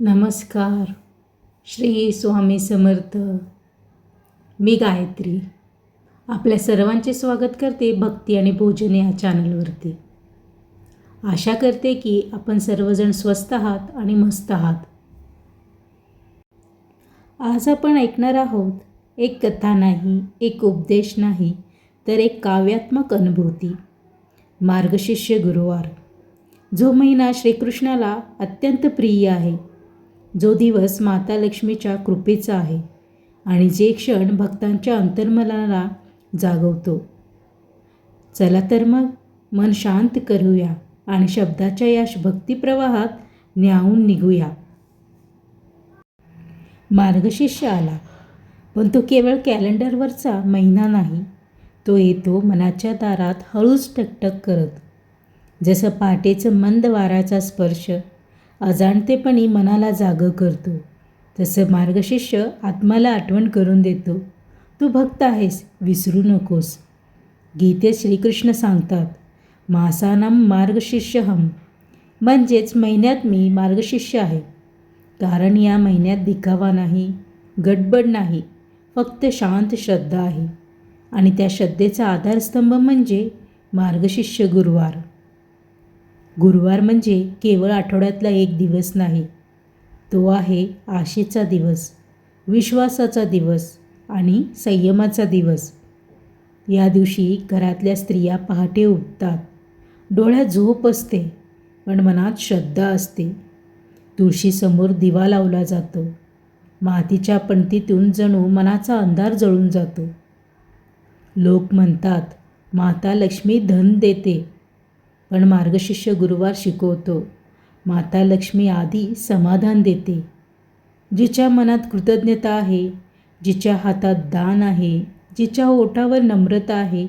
नमस्कार. श्री स्वामी समर्थ. मी गायत्री आपल्या सर्वांचे स्वागत करते भक्ती आणि भोजन या चॅनलवरती. आशा करते की आपण सर्वजण स्वस्त आहात आणि मस्त आहात. आज आपण ऐकणार आहोत एक कथा नाही, एक उपदेश नाही, तर एक काव्यात्मक अनुभूती. मार्गशीर्ष गुरुवार, जो महिना श्रीकृष्णाला अत्यंत प्रिय आहे, जो दिवस माता लक्ष्मीच्या कृपेचा आहे आणि जे क्षण भक्तांच्या अंतर्मनाला जागवतो. चला तर मग मन शांत करूया आणि शब्दाच्या या भक्तिप्रवाहात न्याहून निघूया. मार्गशीर्ष आला, पण तो केवळ कॅलेंडरवरचा महिना नाही. तो येतो मनाच्या दारात हळूच टकटक करत. जसं पहाटेचं मंद वाऱ्याचा स्पर्श अजाणतेपणी मनाला जागं करतो, तसं मार्गशीर्ष आत्माला आठवण करून देतो, तू भक्त आहेस, विसरू नकोस. गीतेत श्रीकृष्ण सांगतात, मासानाम मार्गशीर्षहम, म्हणजेच महिन्यात मी मार्गशीर्ष आहे. कारण या महिन्यात दिखावा नाही, गडबड नाही, फक्त शांत श्रद्धा आहे. आणि त्या श्रद्धेचा आधारस्तंभ म्हणजे मार्गशीर्ष गुरुवार. गुरुवार म्हणजे केवळ आठवड्यातला एक दिवस नाही, तो आहे आशेचा दिवस, विश्वासाचा दिवस आणि संयमाचा दिवस. या दिवशी घरातल्या स्त्रिया पहाटे उठतात. डोळ्यात झोप असते, पण मनात श्रद्धा असते. तुळशीसमोर दिवा लावला जातो. मातीच्या पंक्तीतून जणू मनाचा अंधार जळून जातो. लोक म्हणतात, माता लक्ष्मी धन देते, पण मार्गशीर्ष गुरुवार शिकवतो, माता लक्ष्मी आधी समाधान देते. जिच्या मनात कृतज्ञता आहे, जिच्या हातात दान आहे, जिच्या ओठावर नम्रता आहे,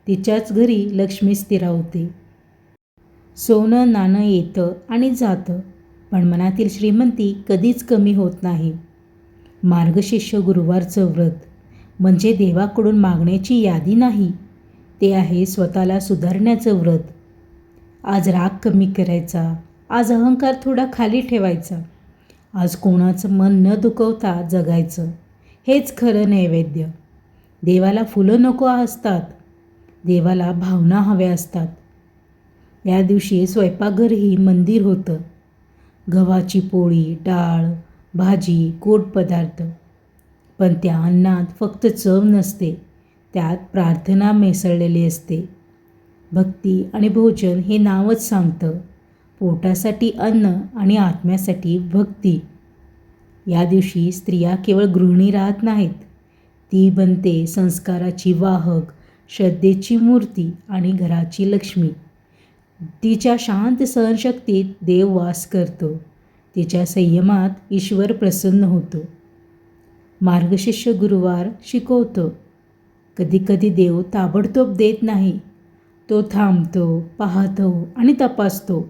तिच्याच घरी लक्ष्मी स्थिरावते. सोनं नाणं येतं आणि जातं, पण मनातील श्रीमंती कधीच कमी होत नाही. मार्गशीर्ष गुरुवारचं व्रत म्हणजे देवाकडून मागण्याची यादी नाही, ते आहे स्वतःला सुधारण्याचं व्रत. आज राग कमी करायचा, आज अहंकार थोडा खाली ठेवायचा, आज कोणाचं मन न दुखवता जगायचं. हेच खरं नैवेद्य. देवाला फुलं नको असतात, देवाला भावना हव्या असतात. या दिवशी स्वयंपाकघरही मंदिर होतं. गव्हाची पोळी, डाळ, भाजी, गोड पदार्थ, पण त्या अन्नात फक्त चव नसते, त्यात प्रार्थना मिसळलेली असते. भक्ती आणि भोजन हे नावच सांगतं, पोटासाठी अन्न आणि आत्म्यासाठी भक्ती. या दिवशी स्त्रिया केवळ गृहिणी राहत नाहीत, ती बनते संस्काराची वाहक, श्रद्धेची मूर्ती आणि घराची लक्ष्मी. तिच्या शांत सहनशक्तीत देव वास करतो, तिच्या संयमात ईश्वर प्रसन्न होतो. मार्गशीर्ष गुरुवार शिकवतो, कधीकधी देव ताबडतोब देत नाही, तो थांबतो, पाहतो आणि तपासतो.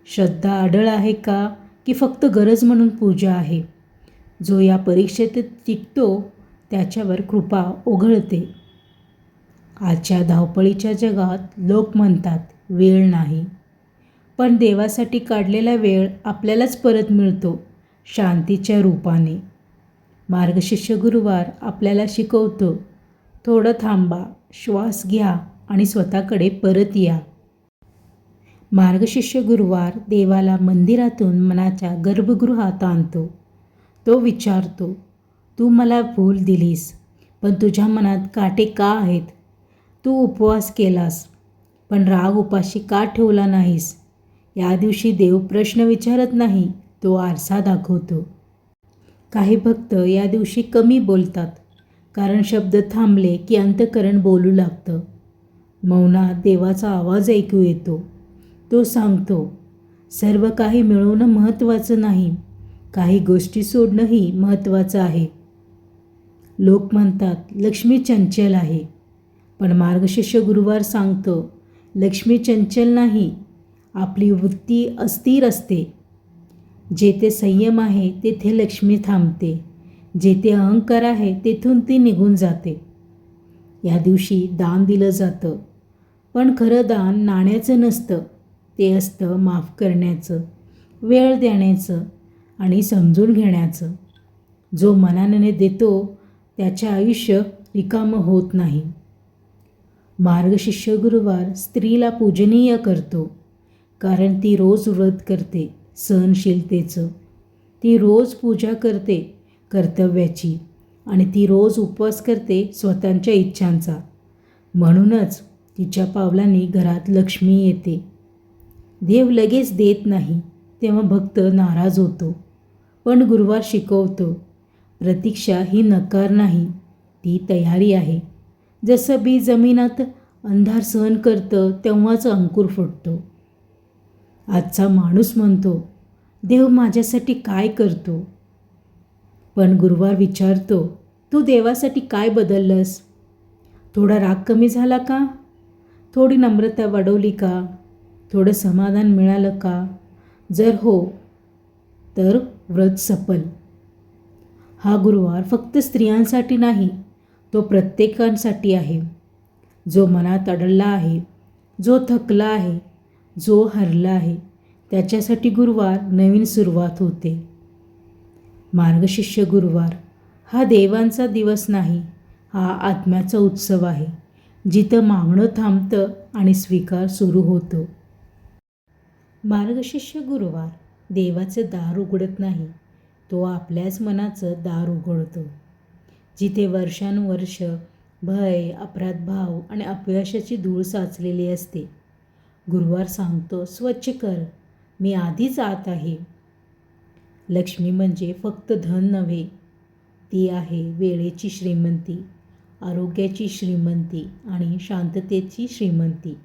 श्रद्धा अढळ आहे का, की फक्त गरज म्हणून पूजा आहे? जो या परीक्षेत टिकतो त्याच्यावर कृपा ओघळते. आजच्या धावपळीच्या जगात लोक म्हणतात वेळ नाही, पण देवासाठी काढलेला वेळ आपल्यालाच परत मिळतो, शांतीच्या रूपाने. मार्गशीर्ष गुरुवार आपल्याला शिकवतो, थोडं थांबा, श्वास घ्या आणि स्वतःकडे परत या. मार्गशीर्ष गुरुवार देवाला मंदिरातून मनाच्या गर्भगृहात आणतो. तो विचारतो, तू मला फूल दिलीस, पण तुझ्या मनात काटे का आहेत? तू उपवास केलास, पण राग उपाशी का ठेवला नाहीस? या दिवशी देव प्रश्न विचारत नाही, तो आरसा दाखवतो. काही भक्त या दिवशी कमी बोलतात, कारण शब्द थांबले की अंतःकरण बोलू लागतं. मौनात देवाचा आवाज ऐकू येतो. तो सांगतो, सर्व काही मिळवणं महत्त्वाचं नाही, काही गोष्टी सोडणंही महत्त्वाचं आहे. लोक म्हणतात लक्ष्मी चंचल आहे, पण मार्गशीर्ष गुरुवार सांगतो, लक्ष्मी चंचल नाही, आपली वृत्ती अस्थिर असते. जेथे संयम आहे तेथे लक्ष्मी थांबते, जेथे अहंकार आहे तेथून ती निघून जाते. या दिवशी दान दिलं जातं, पण खरं दान नाण्याचं नसतं, ते असतं माफ करण्याचं, वेळ देण्याचं आणि समजून घेण्याचं. जो मनाने देतो त्याचे आयुष्य रिकामं होत नाही. मार्गशीर्ष गुरुवार स्त्रीला पूजनीय करतो, कारण ती रोज व्रत करते सहनशीलतेचं, ती रोज पूजा करते कर्तव्याची आणि ती रोज उपवास करते स्वतःच्या इच्छांचा. म्हणूनच तिच्या पावलांनी घरात लक्ष्मी येते. देव लगेच देत नाही, तेव्हा भक्त नाराज होतो. पण गुरुवार शिकवतो, प्रतीक्षा ही नकार नाही, ती तयारी आहे. जसं बी जमिनात अंधार सहन करतं तेव्हाच अंकुर फुटतो. आजचा माणूस म्हणतो, देव माझ्यासाठी काय करतो? पण गुरुवार विचारतो, तू देवासाठी काय बदललंस? थोडा राग कमी झाला का? थोडी नम्रता वाढवली का? थोडं समाधान मिळालं का? जर हो, तर व्रत सफल. हा गुरुवार फक्त स्त्रियांसाठी नाही, तो प्रत्येकासाठी आहे. जो मनात अडलला आहे, जो थकला आहे, जो हरला आहे, त्याच्यासाठी गुरुवार नवीन सुरुवात होते. मार्गशीर्ष गुरुवार हा देवांचा दिवस नाही, हा आत्म्याचा उत्सव आहे, जिथं मागणं थांबतं आणि स्वीकार सुरू होतो. मार्गशीर्ष गुरुवार देवाचं दार उघडत नाही, तो आपल्याच मनाचं दार उघडतो. जिथे वर्षानुवर्ष भय, अपराधभाव आणि अपयशाची धूळ साचलेली असते, गुरुवार सांगतो, स्वच्छ कर, मी आधीच आत आहे. लक्ष्मी म्हणजे फक्त धन नव्हे, ती आहे वेळेची श्रीमंती, आरोग्याची श्रीमंती आणि शांततेची श्रीमंती.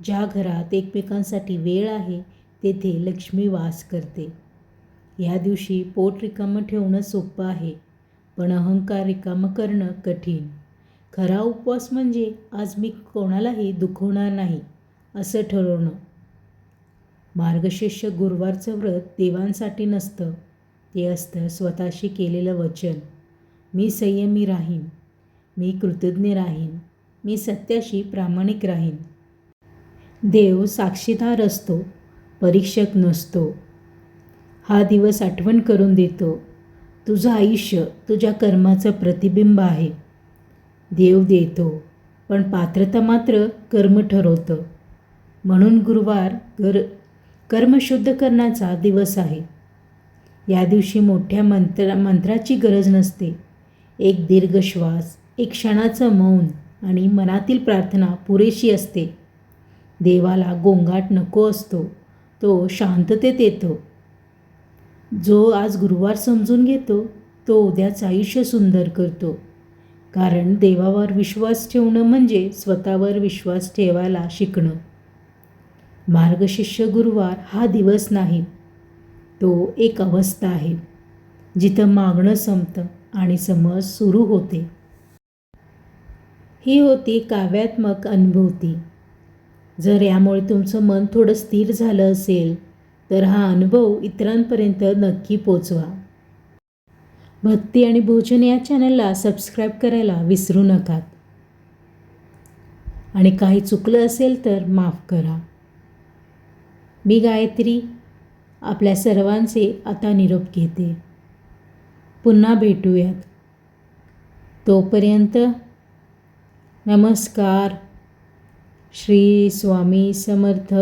ज्या घरात एकमेकांसाठी वेळ आहे तेथे लक्ष्मी वास करते. या दिवशी पोट रिकामं ठेवणं सोपं आहे, पण अहंकार रिकामं करणं कठीण. खरा उपवास म्हणजे आज मी कोणालाही दुखवणार नाही असं ठरवणं. मार्गशीर्ष गुरुवारचं व्रत देवांसाठी नसतं, ते असतं स्वतःशी केलेलं वचन. मी संयमी राहीन, मी कृतज्ञ राहीन, मी सत्याशी प्रामाणिक राहीन. देव साक्षीदार असतो, परीक्षक नसतो. हा दिवस आठवण करून देतो, तुझं आयुष्य तुझ्या कर्माचं प्रतिबिंब आहे. देव देतो, पण पात्रता मात्र कर्म ठरवतं. म्हणून गुरुवार कर्म शुद्ध करण्याचा दिवस आहे. या दिवशी मोठ्या मंत्राची गरज नसते. एक दीर्घ श्वास, एक क्षणाचं मौन आणि मनातील प्रार्थना पुरेशी असते. देवाला गोंगाट नको असतो, तो शांततेत येतो. जो आज गुरुवार समजून घेतो, तो उद्याचं आयुष्य सुंदर करतो. कारण देवावर विश्वास ठेवणं म्हणजे स्वतःवर विश्वास ठेवायला शिकणं. मार्गशीर्ष गुरुवार हा दिवस नाही, तो एक अवस्था आहे, जिथं मागणं संपतं आणि समज सुरू होते. ही होती काव्यात्मक अनुभूती. जर यामुळे तुमचं मन थोडं स्थिर झालं असेल, तर हा अनुभव इतरांपर्यंत नक्की पोचवा. भक्ती आणि भोजन या चॅनलला सबस्क्राईब करायला विसरू नका. आणि काही चुकलं असेल तर माफ करा. मी गायत्री आपल्या सर्वांचे आता निरोप घेते. पुन्हा भेटूयात. तोपर्यंत नमस्कार. श्री स्वामी समर्थ.